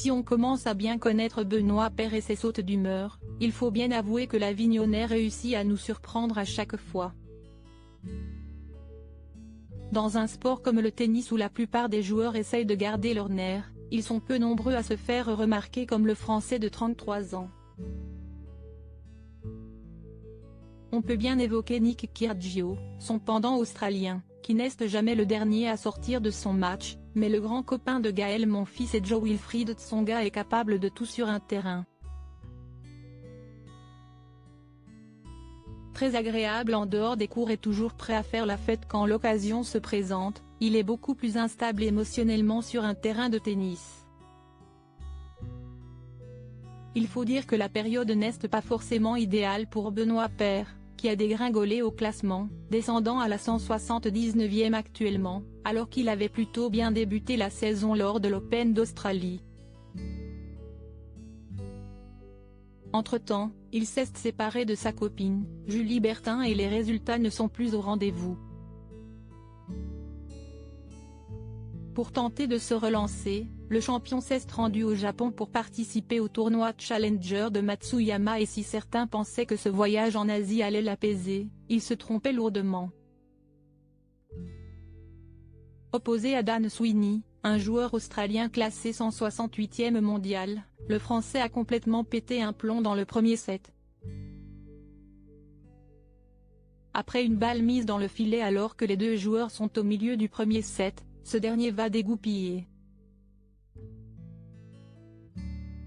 Si on commence à bien connaître Benoît Paire et ses sautes d'humeur, il faut bien avouer que l'Avignonnais réussit à nous surprendre à chaque fois. Dans un sport comme le tennis où la plupart des joueurs essayent de garder leurs nerfs, ils sont peu nombreux à se faire remarquer comme le Français de 33 ans. On peut bien évoquer Nick Kyrgios, son pendant australien, qui n'est jamais le dernier à sortir de son match, mais le grand copain de Gaël Monfils et Jo-Wilfried Tsonga est capable de tout sur un terrain. Très agréable en dehors des cours et toujours prêt à faire la fête quand l'occasion se présente, il est beaucoup plus instable émotionnellement sur un terrain de tennis. Il faut dire que la période n'est pas forcément idéale pour Benoît Paire, qui a dégringolé au classement, descendant à la 179e actuellement, alors qu'il avait plutôt bien débuté la saison lors de l'Open d'Australie. Entre-temps, il s'est séparé de sa copine, Julie Bertin, et les résultats ne sont plus au rendez-vous. Pour tenter de se relancer, le champion s'est rendu au Japon pour participer au tournoi Challenger de Matsuyama, et si certains pensaient que ce voyage en Asie allait l'apaiser, ils se trompaient lourdement. Opposé à Dan Sweeney, un joueur australien classé 168e mondial, le Français a complètement pété un plomb dans le premier set. Après une balle mise dans le filet alors que les deux joueurs sont au milieu du premier set, ce dernier va dégoupiller.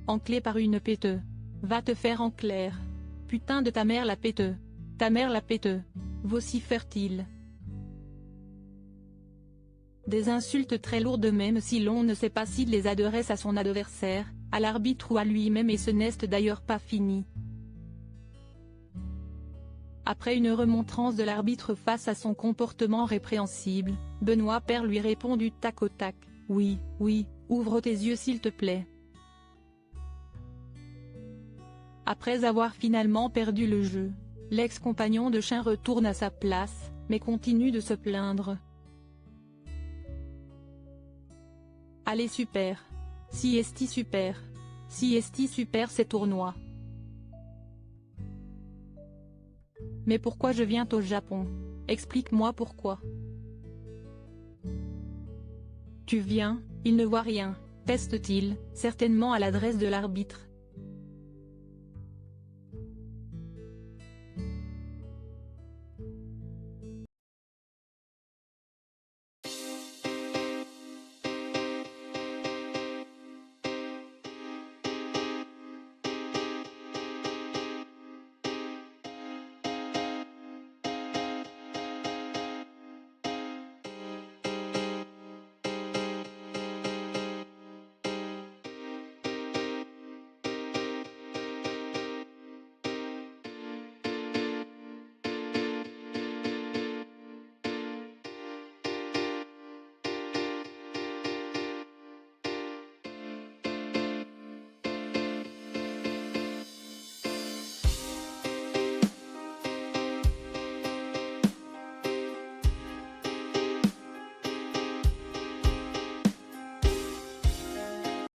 Enclé par une péteux. Va te faire en clair. Putain de ta mère la péteux. Ta mère la péteux. Vocifère-t-il. Des insultes très lourdes même si l'on ne sait pas s'il les adresse à son adversaire, à l'arbitre ou à lui-même, et ce n'est d'ailleurs pas fini. Après une remontrance de l'arbitre face à son comportement répréhensible, Benoît Paire lui répond du tac au tac, « Oui, oui, ouvre tes yeux s'il te plaît ». Après avoir finalement perdu le jeu, l'ex-compagnon de chien retourne à sa place, mais continue de se plaindre. Allez super. Si esti super. Si esti super ces tournois. Mais pourquoi je viens au Japon? Explique-moi pourquoi. Tu viens, il ne voit rien, teste-t-il, certainement à l'adresse de l'arbitre.